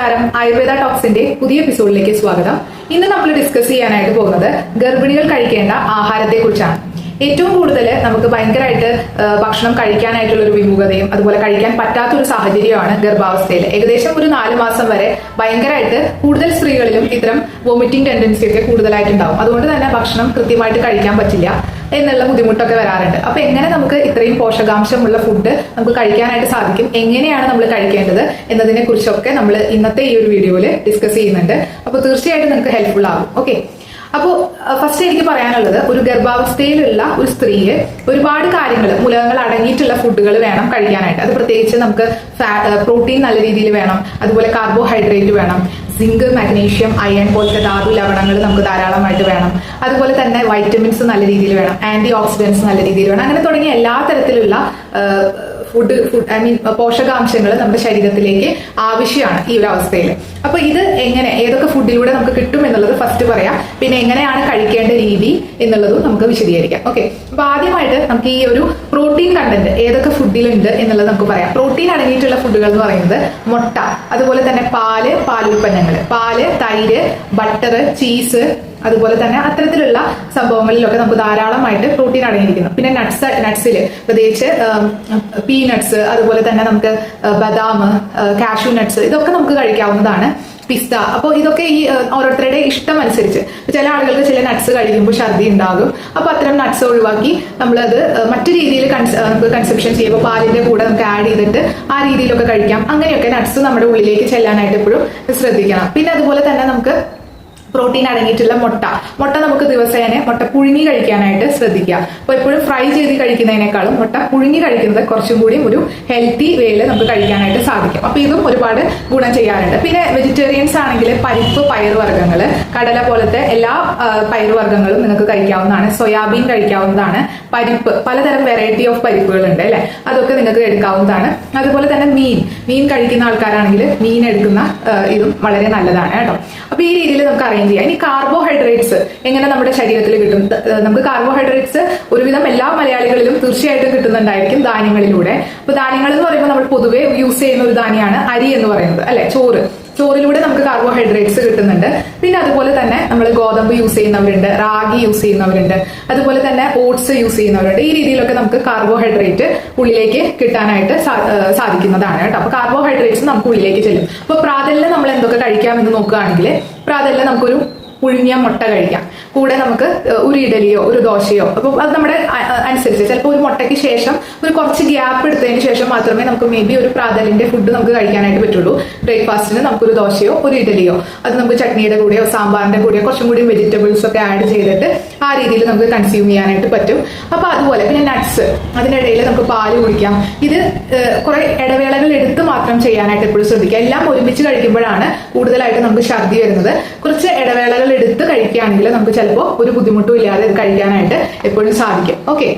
നമസ്കാരം, ആയുർവേദ ടോക്സിന്റെ പുതിയ എപ്പിസോഡിലേക്ക് സ്വാഗതം. ഇന്ന് നമ്മൾ ഡിസ്കസ് ചെയ്യാനായിട്ട് പോകുന്നത് ഗർഭിണികൾ കഴിക്കേണ്ട ആഹാരത്തെ കുറിച്ചാണ്. ഏറ്റവും കൂടുതൽ നമുക്ക് ഭയങ്കരമായിട്ട് ഭക്ഷണം കഴിക്കാനായിട്ടുള്ള ഒരു വിമുഖതയും അതുപോലെ കഴിക്കാൻ പറ്റാത്തൊരു സാഹചര്യമാണ് ഗർഭാവസ്ഥയിൽ. ഏകദേശം ഒരു 4 മാസം വരെ ഭയങ്കരമായിട്ട് കൂടുതൽ സ്ത്രീകളിലും ഇത്തരം വോമിറ്റിംഗ് ടെൻഡൻസി ഒക്കെ കൂടുതലായിട്ടുണ്ടാവും. അതുകൊണ്ട് തന്നെ ഭക്ഷണം കൃത്യമായിട്ട് കഴിക്കാൻ പറ്റില്ല എന്നുള്ള ബുദ്ധിമുട്ടൊക്കെ വരാറുണ്ട്. അപ്പൊ എങ്ങനെ നമുക്ക് ഇത്രയും പോഷകാംശമുള്ള ഫുഡ് നമുക്ക് കഴിക്കാനായിട്ട് സാധിക്കും, എങ്ങനെയാണ് നമ്മൾ കഴിക്കേണ്ടത് എന്നതിനെ കുറിച്ചൊക്കെ നമ്മൾ ഇന്നത്തെ ഈ ഒരു വീഡിയോയിൽ ഡിസ്കസ് ചെയ്യുന്നുണ്ട്. അപ്പൊ തീർച്ചയായിട്ടും നിങ്ങൾക്ക് ഹെൽപ്ഫുൾ ആകും. ഓക്കെ, അപ്പോൾ ഫസ്റ്റ് എനിക്ക് പറയാനുള്ളത്, ഒരു ഗർഭാവസ്ഥയിലുള്ള ഒരു സ്ത്രീയെ ഒരുപാട് കാര്യങ്ങൾ, മൂലകങ്ങൾ അടങ്ങിയിട്ടുള്ള ഫുഡുകൾ വേണം കഴിക്കാനായിട്ട്. അത് പ്രത്യേകിച്ച് നമുക്ക് പ്രോട്ടീൻ നല്ല രീതിയിൽ വേണം, അതുപോലെ കാർബോഹൈഡ്രേറ്റ് വേണം, സിങ്ക്, മാഗ്നീഷ്യം, അയൺ പോലത്തെ ധാതു ലവണങ്ങൾ നമുക്ക് ധാരാളമായിട്ട് വേണം. അതുപോലെ തന്നെ വൈറ്റമിൻസ് നല്ല രീതിയിൽ വേണം, ആന്റി ഓക്സിഡൻസ് നല്ല രീതിയിൽ വേണം. അങ്ങനെ തുടങ്ങിയ എല്ലാ തരത്തിലുള്ള പോഷകാംശങ്ങൾ നമ്മുടെ ശരീരത്തിലേക്ക് ആവശ്യമാണ് ഈ ഒരു അവസ്ഥയിൽ. അപ്പൊ ഇത് എങ്ങനെ, ഏതൊക്കെ ഫുഡിലൂടെ നമുക്ക് കിട്ടും എന്നുള്ളത് ഫസ്റ്റ് പറയാം. പിന്നെ എങ്ങനെയാണ് കഴിക്കേണ്ട രീതി എന്നുള്ളതും നമുക്ക് വിശദീകരിക്കാം. ഓക്കെ, അപ്പൊ ആദ്യമായിട്ട് നമുക്ക് ഈ ഒരു പ്രോട്ടീൻ കണ്ടന്റ് ഏതൊക്കെ ഫുഡിലുണ്ട് എന്നുള്ളത് നമുക്ക് പറയാം. പ്രോട്ടീൻ അടങ്ങിയിട്ടുള്ള ഫുഡുകൾ എന്ന് പറയുന്നത് മുട്ട, അതുപോലെ തന്നെ പാലുൽപ്പന്നങ്ങൾ, പാല്, തൈര്, ബട്ടർ, ചീസ്, അതുപോലെ തന്നെ അത്തരത്തിലുള്ള സംഭവങ്ങളിലൊക്കെ നമുക്ക് ധാരാളമായിട്ട് പ്രോട്ടീൻ അടങ്ങിയിരിക്കുന്നു. പിന്നെ നട്ട്സിൽ പ്രത്യേകിച്ച് പീനട്സ്, അതുപോലെ തന്നെ നമുക്ക് ബദാം, കാഷ്യൂ നട്ട്സ്, ഇതൊക്കെ നമുക്ക് കഴിക്കാവുന്നതാണ്. പിസ്ത. അപ്പോൾ ഇതൊക്കെ ഈ ഓരോരുത്തരുടെ ഇഷ്ടം അനുസരിച്ച്, ചില ആളുകൾക്ക് ചില നട്ട്സ് കഴിക്കുമ്പോൾ ഛർദി ഉണ്ടാകും. അപ്പൊ അത്തരം നട്ട്സ് ഒഴിവാക്കി നമ്മളത് മറ്റു രീതിയിൽ നമുക്ക് കൺസപ്ഷൻ ചെയ്യുമ്പോൾ പാലിന്റെ കൂടെ നമുക്ക് ആഡ് ചെയ്തിട്ട് ആ രീതിയിലൊക്കെ കഴിക്കാം. അങ്ങനെയൊക്കെ നട്ട്സ് നമ്മുടെ ഉള്ളിലേക്ക് ചെല്ലാനായിട്ട് എപ്പോഴും ശ്രദ്ധിക്കണം. പിന്നെ അതുപോലെ തന്നെ നമുക്ക് പ്രോട്ടീൻ അടങ്ങിയിട്ടുള്ള മുട്ട നമുക്ക് ദിവസേന മുട്ട പുഴുങ്ങി കഴിക്കാനായിട്ട് ശ്രദ്ധിക്കുക. അപ്പൊ എപ്പോഴും ഫ്രൈ ചെയ്ത് കഴിക്കുന്നതിനേക്കാളും മുട്ട പുഴുങ്ങി കഴിക്കുന്നത് കുറച്ചും കൂടി ഒരു ഹെൽത്തി വേയിൽ നമുക്ക് കഴിക്കാനായിട്ട് സാധിക്കും. അപ്പൊ ഇതും ഒരുപാട് ഗുണം ചെയ്യാറുണ്ട്. പിന്നെ വെജിറ്റേറിയൻസ് ആണെങ്കിൽ പരിപ്പ്, പയറുവർഗ്ഗങ്ങൾ, കടല പോലത്തെ എല്ലാ പയറുവർഗ്ഗങ്ങളും നിങ്ങൾക്ക് കഴിക്കാവുന്നതാണ്. സോയാബീൻ കഴിക്കാവുന്നതാണ്. പരിപ്പ്, പലതരം വെറൈറ്റി ഓഫ് പരിപ്പുകളുണ്ട് അല്ലെ, അതൊക്കെ നിങ്ങൾക്ക് എടുക്കാവുന്നതാണ്. അതുപോലെ തന്നെ മീൻ കഴിക്കുന്ന ആൾക്കാരാണെങ്കിൽ മീൻ എടുക്കുന്ന ഇതും വളരെ നല്ലതാണ് കേട്ടോ. അപ്പൊ ഈ രീതിയിൽ നമുക്ക് അറിയാം ചെയ്യാം. ഇനി കാർബോഹൈഡ്രേറ്റ്സ് എങ്ങനെ നമ്മുടെ ശരീരത്തിൽ കിട്ടും? നമുക്ക് കാർബോഹൈഡ്രേറ്റ്സ് ഒരുവിധം എല്ലാ മലയാളികളിലും തീർച്ചയായിട്ടും കിട്ടുന്നുണ്ടായിരിക്കും ധാന്യങ്ങളിലൂടെ. അപ്പൊ ധാന്യങ്ങൾ എന്ന് പറയുമ്പോൾ നമ്മൾ പൊതുവെ യൂസ് ചെയ്യുന്ന ഒരു ധാന്യമാണ് അരി എന്ന് പറയുന്നത് അല്ലെ, ചോറിലൂടെ നമുക്ക് കാർബോഹൈഡ്രേറ്റ്സ് കിട്ടുന്നുണ്ട്. പിന്നെ അതുപോലെ തന്നെ നമ്മൾ ഗോതമ്പ് യൂസ് ചെയ്യുന്നവരുണ്ട്, റാഗി യൂസ് ചെയ്യുന്നവരുണ്ട്, അതുപോലെ തന്നെ ഓട്സ് യൂസ് ചെയ്യുന്നവരുണ്ട്. ഈ രീതിയിലൊക്കെ നമുക്ക് കാർബോഹൈഡ്രേറ്റ് ഉള്ളിലേക്ക് കിട്ടാനായിട്ട് സാധിക്കുന്നതാണ് കേട്ടോ. അപ്പൊ കാർബോഹൈഡ്രേറ്റ്സ് നമുക്ക് ഉള്ളിലേക്ക് ചെല്ലും. അപ്പൊ പ്രാതലിന് നമ്മൾ എന്തൊക്കെ കഴിക്കാമെന്ന് നോക്കുകയാണെങ്കിൽ, പ്രാതലിന് നമുക്കൊരു പുഴുങ്ങിയ മുട്ട കഴിക്കാം. കൂടെ നമുക്ക് ഒരു ഇഡലിയോ ഒരു ദോശയോ, അപ്പൊ അത് നമ്മുടെ അനുസരിച്ച് ചിലപ്പോൾ ഒരു മുട്ടയ്ക്ക് ശേഷം ഒരു കുറച്ച് ഗ്യാപ്പ് എടുത്തതിന് ശേഷം മാത്രമേ നമുക്ക് മേ ബി ഒരു പ്രാതലിന്റെ ഫുഡ് നമുക്ക് കഴിക്കാനായിട്ട് പറ്റുള്ളൂ. ബ്രേക്ക്ഫാസ്റ്റിന് നമുക്കൊരു ദോശയോ ഒരു ഇഡലിയോ, അത് നമുക്ക് ചട്നിയുടെ കൂടെയോ സാമ്പാറിന്റെ കൂടെയോ കുറച്ചും കൂടി വെജിറ്റബിൾസ് ഒക്കെ ആഡ് ചെയ്തിട്ട് ആ രീതിയിൽ നമുക്ക് കൺസ്യൂം ചെയ്യാനായിട്ട് പറ്റും. അപ്പൊ അതുപോലെ പിന്നെ നട്ട്സ്, അതിനിടയിൽ നമുക്ക് പാല് കുടിക്കാം. ഇത് കുറെ ഇടവേളകൾ എടുത്ത് മാത്രം ചെയ്യാനായിട്ട് എപ്പോഴും ശ്രദ്ധിക്കുക. എല്ലാം ഒരുമിച്ച് കഴിക്കുമ്പോഴാണ് കൂടുതലായിട്ട് നമുക്ക് ഛർദി വരുന്നത്. കുറച്ച് ഇടവേളകൾ എടുത്ത് കഴിക്കുകയാണെങ്കിൽ നമുക്ക് ചിലപ്പോൾ ഒരു ബുദ്ധിമുട്ടും ഇല്ലാതെ ഇത് കഴിക്കാനായിട്ട് എപ്പോഴും സാധിക്കും. ഓക്കെ,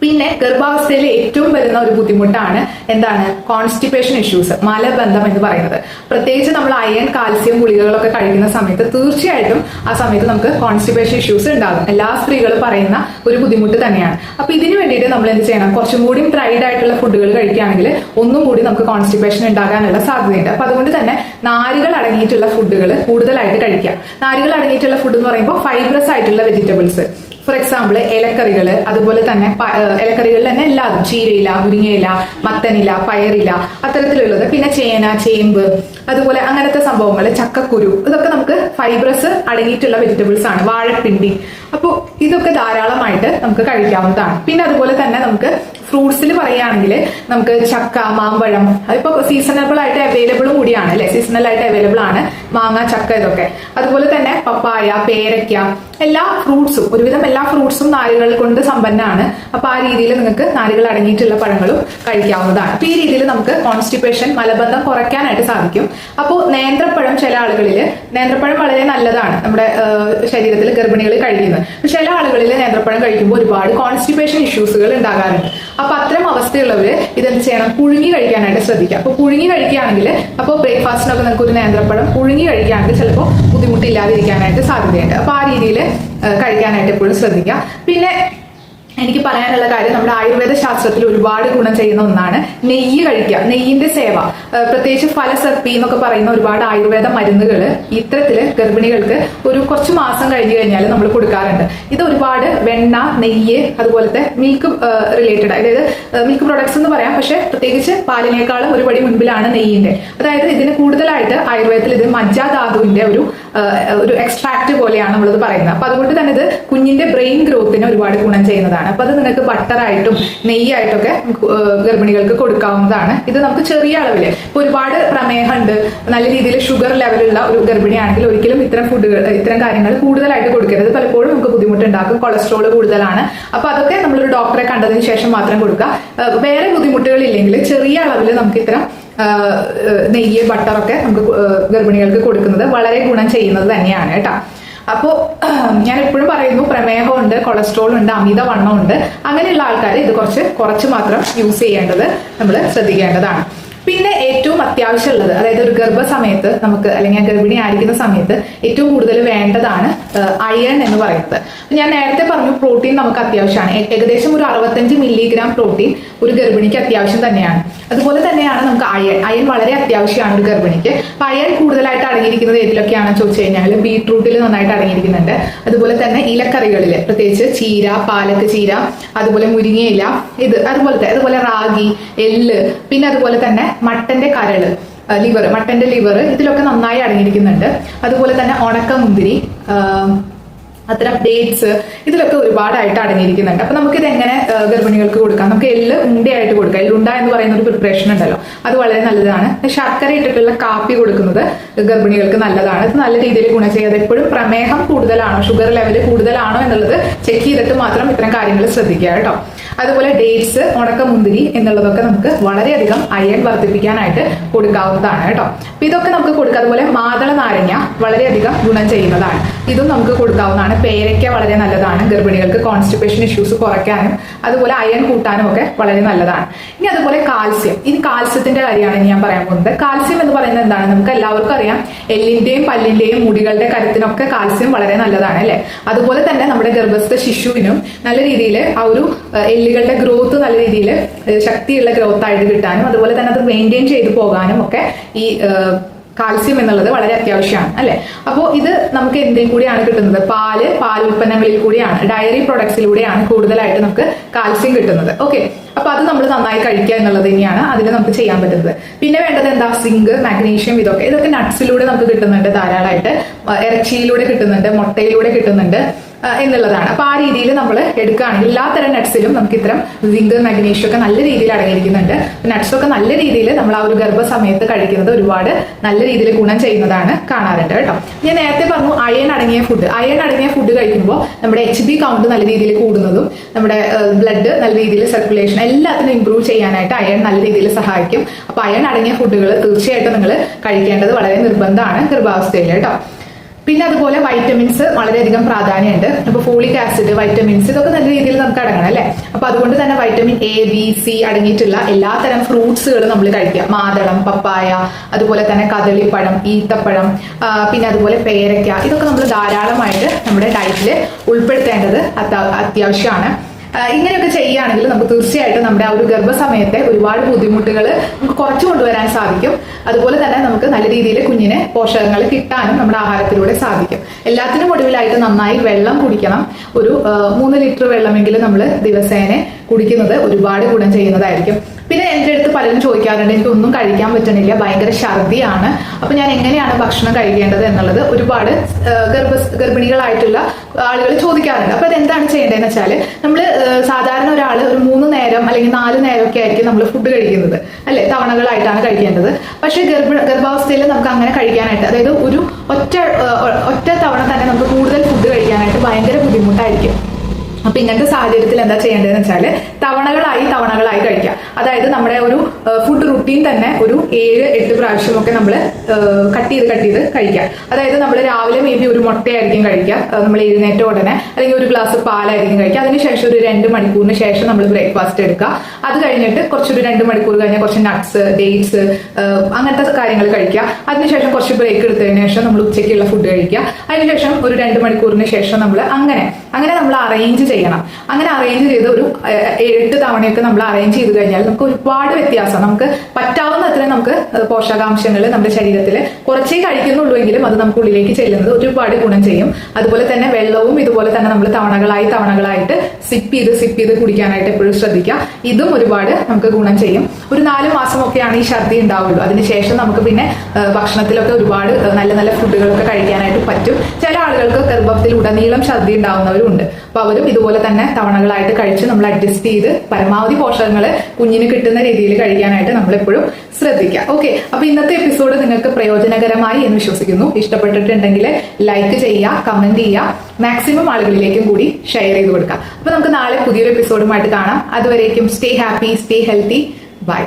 പിന്നെ ഗർഭാവസ്ഥയിൽ ഏറ്റവും വരുന്ന ഒരു ബുദ്ധിമുട്ടാണ് എന്താണ്? കോൺസ്റ്റിപ്പേഷൻ ഇഷ്യൂസ്, മലബന്ധം എന്ന് പറയുന്നത്. പ്രത്യേകിച്ച് നമ്മൾ അയൺ, കാൽസ്യം ഗുളികകളൊക്കെ കഴിക്കുന്ന സമയത്ത് തീർച്ചയായിട്ടും ആ സമയത്ത് നമുക്ക് കോൺസ്റ്റിപ്പേഷൻ ഇഷ്യൂസ് ഉണ്ടാകും. എല്ലാ സ്ത്രീകളും പറയുന്ന ഒരു ബുദ്ധിമുട്ട് തന്നെയാണ്. അപ്പൊ ഇതിന് വേണ്ടിയിട്ട് നമ്മൾ എന്ത് ചെയ്യണം? കുറച്ചും കൂടി ഡ്രൈഡ് ആയിട്ടുള്ള ഫുഡുകൾ കഴിക്കുകയാണെങ്കിൽ ഒന്നും കൂടി നമുക്ക് കോൺസ്റ്റിപ്പേഷൻ ഉണ്ടാകാനുള്ള സാധ്യതയുണ്ട്. അപ്പൊ അതുകൊണ്ട് തന്നെ നാരുകൾ അടങ്ങിയിട്ടുള്ള ഫുഡുകൾ കൂടുതലായിട്ട് കഴിക്കുക. നാരുകൾ അടങ്ങിയിട്ടുള്ള ഫുഡ് എന്ന് പറയുമ്പോൾ ഫൈബ്രസ് ആയിട്ടുള്ള വെജിറ്റബിൾസ്, ഫോർ എക്സാമ്പിൾ ഇലക്കറികൾ, അതുപോലെ തന്നെ ഇലക്കറികളിൽ തന്നെ എല്ലാതും, ചീരയില, മുരിങ്ങയില, മത്തനില, പയറില, അത്തരത്തിലുള്ളത്. പിന്നെ ചേന, ചേമ്പ്, അതുപോലെ അങ്ങനത്തെ സംഭവങ്ങൾ, ചക്കക്കുരു, ഇതൊക്കെ നമുക്ക് ഫൈബ്രസ് അടങ്ങിയിട്ടുള്ള വെജിറ്റബിൾസ് ആണ്. വാഴപ്പിണ്ടി, അപ്പോൾ ഇതൊക്കെ ധാരാളമായിട്ട് നമുക്ക് കഴിക്കാവുന്നതാണ്. പിന്നെ അതുപോലെ തന്നെ നമുക്ക് ഫ്രൂട്ട്സിൽ പറയുകയാണെങ്കിൽ നമുക്ക് ചക്ക, മാമ്പഴം, അതിപ്പോ സീസണബിൾ ആയിട്ട് അവൈലബിളും കൂടിയാണ് അല്ലെ, സീസണൽ ആയിട്ട് അവൈലബിൾ ആണ് മാങ്ങ, ചക്ക, ഇതൊക്കെ. അതുപോലെ തന്നെ പപ്പായ, പേരയ്ക്ക, എല്ലാ ഫ്രൂട്ട്സും, ഒരുവിധം എല്ലാ ഫ്രൂട്ട്സും നാരുകൾ കൊണ്ട് സമ്പന്നമാണ്. അപ്പൊ ആ രീതിയിൽ നിങ്ങൾക്ക് നാരുകൾ അടങ്ങിയിട്ടുള്ള പഴങ്ങളും കഴിക്കാവുന്നതാണ്. അപ്പൊ ഈ രീതിയിൽ നമുക്ക് കോൺസ്റ്റിപ്പേഷൻ, മലബന്ധം കുറയ്ക്കാനായിട്ട് സാധിക്കും. അപ്പോൾ നേന്ത്രപ്പഴം, ചില ആളുകളിൽ നേന്ത്രപ്പഴം വളരെ നല്ലതാണ് നമ്മുടെ ശരീരത്തിൽ ഗർഭിണികൾ കഴിക്കുന്നത്. ചില ആളുകളിൽ നേന്ത്രപ്പഴം കഴിക്കുമ്പോൾ ഒരുപാട് കോൺസ്റ്റിപ്പേഷൻ ഇഷ്യൂസുകൾ ഉണ്ടാകാറുണ്ട്. അപ്പൊ അത്തരം അവസ്ഥയുള്ളവര് ഇതെന്ത് ചെയ്യണം? പുഴുങ്ങി കഴിക്കാനായിട്ട് ശ്രദ്ധിക്കുക. അപ്പൊ പുഴുങ്ങി കഴിക്കുകയാണെങ്കിൽ, അപ്പോൾ ബ്രേക്ക്ഫാസ്റ്റിനൊക്കെ നിങ്ങൾക്ക് ഒരു നേന്ത്രപ്പഴം പുഴുങ്ങി കഴിക്കുകയാണെങ്കിൽ ചിലപ്പോൾ ബുദ്ധിമുട്ടില്ലാതിരിക്കാനായിട്ട് സാധ്യതയുണ്ട്. അപ്പൊ ആ രീതിയിൽ കഴിക്കാനായിട്ട് എപ്പോഴും ശ്രദ്ധിക്കുക. പിന്നെ എനിക്ക് പറയാനുള്ള കാര്യം നമ്മുടെ ആയുർവേദ ശാസ്ത്രത്തിൽ ഒരുപാട് ഗുണം ചെയ്യുന്ന ഒന്നാണ് നെയ്യ് കഴിക്കുക. നെയ്യിന്റെ സേവ, പ്രത്യേകിച്ച് ഫലസർപ്പി എന്നൊക്കെ പറയുന്ന ഒരുപാട് ആയുർവേദ മരുന്നുകൾ ഇത്തരത്തില് ഗർഭിണികൾക്ക് ഒരു കുറച്ച് മാസം കഴിഞ്ഞു കഴിഞ്ഞാൽ നമ്മൾ കൊടുക്കാറുണ്ട്. ഇത് ഒരുപാട് വെണ്ണ, നെയ്യ്, അതുപോലത്തെ മിൽക്ക് റിലേറ്റഡ്, അതായത് മിൽക്ക് പ്രൊഡക്ട്സ് എന്ന് പറയാം, പക്ഷെ പ്രത്യേകിച്ച് പാലിനേക്കാളും ഒരുപടി മുൻപിലാണ് നെയ്യിന്റെ. അതായത് ഇതിന് കൂടുതലായിട്ട് ആയുർവേദത്തിൽ ഇത് മജ്ജാധാതുവിന്റെ ഒരു എക്സ്ട്രാക്ട് പോലെയാണ് നമ്മളിത് പറയുന്നത്. അപ്പൊ അതുകൊണ്ട് തന്നെ ഇത് കുഞ്ഞിന്റെ ബ്രെയിൻ ഗ്രോത്തിന് ഒരുപാട് ഗുണം ചെയ്യുന്നതാണ്. അപ്പൊ അത് നിങ്ങൾക്ക് ബട്ടറായിട്ടും നെയ്യായിട്ടൊക്കെ ഗർഭിണികൾക്ക് കൊടുക്കാവുന്നതാണ്. ഇത് നമുക്ക് ചെറിയ അളവില് ഇപ്പൊ ഒരുപാട് പ്രമേഹമുണ്ട്, നല്ല രീതിയിൽ ഷുഗർ ലെവലുള്ള ഒരു ഗർഭിണിയാണെങ്കിൽ ഒരിക്കലും ഇത്തരം കാര്യങ്ങൾ കൂടുതലായിട്ട് കൊടുക്കരുത്. പലപ്പോഴും നമുക്ക് ബുദ്ധിമുട്ടുണ്ടാക്കും. കൊളസ്ട്രോൾ കൂടുതലാണ്. അപ്പൊ അതൊക്കെ നമ്മളൊരു ഡോക്ടറെ കണ്ടതിന് ശേഷം മാത്രം കൊടുക്കുക. വേറെ ബുദ്ധിമുട്ടുകൾ ഇല്ലെങ്കിൽ ചെറിയ അളവിൽ നമുക്ക് ഇത്തരം നെയ്യ്, ബട്ടറൊക്കെ നമുക്ക് ഗർഭിണികൾക്ക് കൊടുക്കുന്നത് വളരെ ഗുണം ചെയ്യുന്നത് തന്നെയാണ് കേട്ടോ. അപ്പോൾ ഞാൻ എപ്പോഴും പറയുന്നു, പ്രമേഹമുണ്ട്, കൊളസ്ട്രോൾ ഉണ്ട്, അമിതവണ്ണം ഉണ്ട്, അങ്ങനെയുള്ള ആൾക്കാർ ഇത് കുറച്ച് മാത്രം യൂസ് ചെയ്യേണ്ടത് നമ്മൾ ശ്രദ്ധിക്കേണ്ടതാണ്. പിന്നെ ഏറ്റവും അത്യാവശ്യമുള്ളത്, അതായത് ഒരു ഗർഭസമയത്ത് നമുക്ക്, അല്ലെങ്കിൽ ഗർഭിണി ആയിരിക്കുന്ന സമയത്ത് ഏറ്റവും കൂടുതൽ വേണ്ടതാണ് അയൺ എന്ന് പറയുന്നത്. ഞാൻ നേരത്തെ പറഞ്ഞു പ്രോട്ടീൻ നമുക്ക് അത്യാവശ്യമാണ്. ഏകദേശം ഒരു 65 മില്ലിഗ്രാം പ്രോട്ടീൻ ഒരു ഗർഭിണിക്ക് അത്യാവശ്യം തന്നെയാണ്. അതുപോലെ തന്നെയാണ് നമുക്ക് അയൺ വളരെ അത്യാവശ്യമാണ് ഒരു ഗർഭിണിക്ക്. അപ്പൊ അയൺ കൂടുതലായിട്ട് അടങ്ങിയിരിക്കുന്നത് ഏതിലൊക്കെയാണെന്ന് ചോദിച്ചു കഴിഞ്ഞാൽ ബീട്രൂട്ടിൽ നന്നായിട്ട് അടങ്ങിയിരിക്കുന്നുണ്ട്. അതുപോലെ തന്നെ ഇലക്കറികളിൽ, പ്രത്യേകിച്ച് ചീര, പാലക്ക് ചീര, അതുപോലെ മുരിങ്ങയില, അതുപോലെ റാഗി, എള്ള്, പിന്നെ അതുപോലെ തന്നെ മട്ടന്റെ കരള്, മട്ടന്റെ ലിവർ, ഇതിലൊക്കെ നന്നായി അടങ്ങിയിരിക്കുന്നുണ്ട്. അതുപോലെ തന്നെ ഉണക്കമുന്തിരി, അത്തരം ഡേറ്റ്സ്, ഇതിലൊക്കെ ഒരുപാടായിട്ട് അടങ്ങിയിരിക്കുന്നുണ്ട്. അപ്പൊ നമുക്ക് ഇത് എങ്ങനെ ഗർഭിണികൾക്ക് കൊടുക്കാം? നമുക്ക് എള്ള് ഉണ്ടയായിട്ട് കൊടുക്കാം. എള്ളുണ്ട എന്ന് പറയുന്ന ഒരു പ്രിപ്പറേഷൻ ഉണ്ടല്ലോ, അത് വളരെ നല്ലതാണ്. ശർക്കര ഇട്ടിട്ടുള്ള കാപ്പി കൊടുക്കുന്നത് ഗർഭിണികൾക്ക് നല്ലതാണ്. ഇത് നല്ല രീതിയിൽ ഗുണം ചെയ്യാതെ എപ്പോഴും പ്രമേഹം കൂടുതലാണോ, ഷുഗർ ലെവൽ കൂടുതലാണോ എന്നുള്ളത് ചെക്ക് ചെയ്തിട്ട് മാത്രം ഇത്തരം കാര്യങ്ങൾ ശ്രദ്ധിക്കുക കേട്ടോ. അതുപോലെ ഡേറ്റ്സ്, ഉണക്കമുന്തിരി എന്നുള്ളതൊക്കെ നമുക്ക് വളരെയധികം അയൺ വർദ്ധിപ്പിക്കാനായിട്ട് കൊടുക്കാവുന്നതാണ് കേട്ടോ. അപ്പൊ ഇതൊക്കെ നമുക്ക് കൊടുക്കാം. അതുപോലെ മാതള നാരങ്ങ വളരെയധികം ഗുണം ചെയ്യുന്നതാണ്, ഇതും നമുക്ക് കൊടുക്കാവുന്നതാണ്. പേരയ്ക്ക വളരെ നല്ലതാണ്, ഗർഭിണികൾക്ക് കോൺസ്റ്റിപ്പേഷൻ ഇഷ്യൂസ് കുറയ്ക്കാനും അതുപോലെ അയൺ കൂട്ടാനും ഒക്കെ വളരെ നല്ലതാണ്. ഇനി അതുപോലെ കാൽസ്യം, ഇനി കാൽസ്യത്തിന്റെ കാര്യമാണ് ഞാൻ പറയാൻ പോകുന്നത്. കാൽസ്യം എന്ന് പറയുന്നത് എന്താണ്? നമുക്ക് എല്ലാവർക്കും അറിയാം, എല്ലിന്റെയും പല്ലിന്റെയും മുടികളുടെ കരുത്തിനൊക്കെ കാൽസ്യം വളരെ നല്ലതാണ് അല്ലെ. അതുപോലെ തന്നെ നമ്മുടെ ഗർഭസ്ഥ ശിശുവിനും നല്ല രീതിയിൽ ആ ഒരു എല്ലുകളുടെ ഗ്രോത്ത് നല്ല രീതിയിൽ ശക്തിയുള്ള ഗ്രോത്ത് ആയിട്ട് കിട്ടാനും അതുപോലെ തന്നെ അത് മെയിൻറ്റെയിൻ ചെയ്തു പോകാനും ഒക്കെ ഈ കാൽസ്യം എന്നുള്ളത് വളരെ അത്യാവശ്യമാണ് അല്ലെ. അപ്പോൾ ഇത് നമുക്ക് എന്തിൽ കൂടിയാണ് കിട്ടുന്നത്? പാൽ ഉൽപ്പന്നങ്ങളിൽ കൂടിയാണ്, ഡയറി പ്രൊഡക്ട്സിലൂടെയാണ് കൂടുതലായിട്ട് നമുക്ക് കാൽസ്യം കിട്ടുന്നത്. ഓക്കെ, അപ്പൊ അത് നമ്മൾ നന്നായി കഴിക്കുക എന്നുള്ളത് തന്നെയാണ് അതിന് നമുക്ക് ചെയ്യാൻ പറ്റുന്നത്. പിന്നെ വേണ്ടത് എന്താ? സിങ്ക്, മാഗ്നീഷ്യം, ഇതൊക്കെ നട്ട്സിലൂടെ നമുക്ക് കിട്ടുന്നുണ്ട് ധാരാളമായിട്ട്, ഇറച്ചിയിലൂടെ കിട്ടുന്നുണ്ട്, മുട്ടയിലൂടെ കിട്ടുന്നുണ്ട് എന്നുള്ളതാണ്. അപ്പൊ ആ രീതിയിൽ നമ്മൾ എടുക്കുകയാണെങ്കിൽ എല്ലാത്തരം നട്ട്സിലും നമുക്ക് ഇത്തരം സിങ്ക്, മാഗ്നീഷ്യം ഒക്കെ നല്ല രീതിയിൽ അടങ്ങിയിരിക്കുന്നുണ്ട്. നട്ട്സൊക്കെ നല്ല രീതിയിൽ നമ്മൾ ആ ഒരു ഗർഭസമയത്ത് കഴിക്കുന്നത് ഒരുപാട് നല്ല രീതിയിൽ ഗുണം ചെയ്യുന്നതാണ് കാണാറുണ്ട് കേട്ടോ. ഞാൻ നേരത്തെ പറഞ്ഞു അയൺ അടങ്ങിയ ഫുഡ് കഴിക്കുമ്പോൾ നമ്മുടെ HB കൗണ്ട് നല്ല രീതിയിൽ കൂടുന്നതും നമ്മുടെ ബ്ലഡ് നല്ല രീതിയിൽ സർക്കുലേഷൻ എല്ലാത്തിനും ഇംപ്രൂവ് ചെയ്യാനായിട്ട് അയൺ നല്ല രീതിയിൽ സഹായിക്കും. അപ്പൊ അയൺ അടങ്ങിയ ഫുഡുകൾ തീർച്ചയായിട്ടും നിങ്ങൾ കഴിക്കേണ്ടത് വളരെ നിർബന്ധമാണ് ഗർഭാവസ്ഥയിൽ കേട്ടോ. പിന്നെ അതുപോലെ വൈറ്റമിൻസ് വളരെയധികം പ്രാധാന്യമുണ്ട്. അപ്പൊ ഫോളിക് ആസിഡ്, വൈറ്റമിൻസ് ഇതൊക്കെ നല്ല രീതിയിൽ നമുക്ക് അടങ്ങണം അല്ലെ. അപ്പൊ അതുകൊണ്ട് തന്നെ വൈറ്റമിൻ A, B, C അടങ്ങിയിട്ടുള്ള എല്ലാത്തരം ഫ്രൂട്ട്സുകളും നമ്മൾ കഴിക്കുക. മാതളം, പപ്പായ, അതുപോലെ തന്നെ കദളിപ്പഴം, ഈത്തപ്പഴം, പിന്നെ അതുപോലെ പേരയ്ക്ക, ഇതൊക്കെ നമ്മൾ ധാരാളമായിട്ട് നമ്മുടെ ഡയറ്റിൽ ഉൾപ്പെടുത്തേണ്ടത് അത്യാവശ്യമാണ്. ഇങ്ങനെയൊക്കെ ചെയ്യുകയാണെങ്കിൽ നമുക്ക് തീർച്ചയായിട്ടും നമ്മുടെ ആ ഒരു ഗർഭസമയത്തെ ഒരുപാട് ബുദ്ധിമുട്ടുകൾ നമുക്ക് കുറച്ചു കൊണ്ടുവരാൻ സാധിക്കും. അതുപോലെ തന്നെ നമുക്ക് നല്ല രീതിയിൽ കുഞ്ഞിന് പോഷകങ്ങൾ കിട്ടാനും നമ്മുടെ ആഹാരത്തിലൂടെ സാധിക്കും. എല്ലാത്തിനും ഒടുവിലായിട്ട് നന്നായി വെള്ളം കുടിക്കണം. ഒരു 3 ലിറ്റർ വെള്ളമെങ്കിലും നമ്മൾ ദിവസേന കുടിക്കുന്നത് ഒരുപാട് ഗുണം ചെയ്യുന്നതായിരിക്കും. പിന്നെ എൻ്റെ അടുത്ത് പലരും ചോദിക്കാറുണ്ട്, എനിക്കൊന്നും കഴിക്കാൻ പറ്റണില്ല, ഭയങ്കര ഛർദിയാണ്, അപ്പൊ ഞാൻ എങ്ങനെയാണ് ഭക്ഷണം കഴിക്കേണ്ടത് എന്നുള്ളത് ഒരുപാട് ഗർഭിണികളായിട്ടുള്ള ആളുകൾ ചോദിക്കാറുണ്ട്. അപ്പൊ അതെന്താണ് ചെയ്യേണ്ടതെന്ന് വെച്ചാൽ, നമ്മൾ സാധാരണ ഒരാൾ ഒരു 3 നേരം അല്ലെങ്കിൽ 4 നേരമൊക്കെ ആയിരിക്കും നമ്മൾ ഫുഡ് കഴിക്കുന്നത് അല്ലെ, തവണകളായിട്ടാണ് കഴിക്കേണ്ടത്. പക്ഷെ ഗർഭാവസ്ഥയിൽ നമുക്ക് അങ്ങനെ കഴിക്കാനായിട്ട്, അതായത് ഒരു ഒറ്റ തവണ തന്നെ നമുക്ക് കൂടുതൽ ഫുഡ് കഴിക്കാനായിട്ട് ഭയങ്കര ബുദ്ധിമുട്ടായിരിക്കും. അപ്പൊ ഇങ്ങനത്തെ സാഹചര്യത്തിൽ എന്താ ചെയ്യേണ്ടതെന്ന് വെച്ചാൽ തവണകളായി കഴിക്കുക. അതായത് നമ്മുടെ ഒരു ഫുഡ് റുട്ടീൻ തന്നെ ഒരു 7-8 പ്രാവശ്യമൊക്കെ നമ്മൾ കട്ട് ചെയ്ത് കഴിക്കുക. അതായത് നമ്മൾ രാവിലെ മേ ബി ഒരു മുട്ടയായിരിക്കും കഴിക്കുക, നമ്മൾ എഴുന്നേറ്റ ഉടനെ, അല്ലെങ്കിൽ ഒരു ഗ്ലാസ് പാലായിരിക്കും കഴിക്കുക. അതിനുശേഷം ഒരു 2 മണിക്കൂറിന് ശേഷം നമ്മൾ ബ്രേക്ക്ഫാസ്റ്റ് എടുക്കുക. അത് കഴിഞ്ഞിട്ട് കുറച്ചൊരു 2 മണിക്കൂർ കഴിഞ്ഞാൽ കുറച്ച് നട്ട്സ്, ഡേറ്റ്സ്, അങ്ങനത്തെ കാര്യങ്ങൾ കഴിക്കുക. അതിനുശേഷം കുറച്ച് ബ്രേക്ക് എടുത്തതിന് ശേഷം നമ്മൾ ഉച്ചയ്ക്കുള്ള ഫുഡ് കഴിക്കുക. അതിനുശേഷം ഒരു 2 മണിക്കൂറിന് ശേഷം നമ്മൾ അങ്ങനെ അങ്ങനെ നമ്മൾ അറേഞ്ച് ചെയ്യണം. അങ്ങനെ അറേഞ്ച് ചെയ്ത് ഒരു 8 തവണയൊക്കെ നമ്മൾ അറേഞ്ച് ചെയ്ത് കഴിഞ്ഞാൽ നമുക്ക് ഒരുപാട് വ്യത്യാസം, നമുക്ക് പറ്റാവുന്ന അത്രയും നമുക്ക് പോഷകാംശങ്ങൾ നമ്മുടെ ശരീരത്തിൽ കുറച്ചേ കഴിക്കുന്നുള്ളൂ എങ്കിലും അത് നമുക്ക് ഉള്ളിലേക്ക് ചെല്ലുന്നത് ഒരുപാട് ഗുണം ചെയ്യും. അതുപോലെ തന്നെ വെള്ളവും ഇതുപോലെ തന്നെ നമ്മൾ തവണകളായിട്ട് സിപ്പ് ചെയ്ത് കുടിക്കാനായിട്ട് എപ്പോഴും ശ്രദ്ധിക്കുക. ഇതും ഒരുപാട് നമുക്ക് ഗുണം ചെയ്യും. ഒരു 4 മാസമൊക്കെയാണ് ഈ ഛർദി ഉണ്ടാവുള്ളൂ. അതിനുശേഷം നമുക്ക് പിന്നെ ഭക്ഷണത്തിലൊക്കെ ഒരുപാട് നല്ല നല്ല ഫുഡുകളൊക്കെ കഴിക്കാനായിട്ട് പറ്റും. ചില ആളുകൾക്ക് ഗർഭത്തിൽ ഉടനീളം ഛർദി ഉണ്ടാവുന്നവരും ഉണ്ട്. അപ്പൊ അവരും ഇതുപോലെ തന്നെ തവണകളായിട്ട് കഴിച്ച് നമ്മൾ അഡ്ജസ്റ്റ് ചെയ്ത് പരമാവധി പോഷകങ്ങൾ കുഞ്ഞിന് കിട്ടുന്ന രീതിയിൽ കഴിക്കാനായിട്ട് നമ്മൾ എപ്പോഴും ശ്രദ്ധിക്കുക. ഓക്കെ, അപ്പൊ ഇന്നത്തെ എപ്പിസോഡ് നിങ്ങൾക്ക് പ്രയോജനകരമായി എന്ന് വിശ്വസിക്കുന്നു. ഇഷ്ടപ്പെട്ടിട്ടുണ്ടെങ്കിൽ ലൈക്ക് ചെയ്യുക, കമന്റ് ചെയ്യുക, മാക്സിമം ആളുകളിലേക്കും കൂടി ഷെയർ ചെയ്ത് കൊടുക്കുക. അപ്പൊ നമുക്ക് നാളെ പുതിയൊരു എപ്പിസോഡുമായിട്ട് കാണാം. അതുവരേക്കും stay happy, stay healthy, by.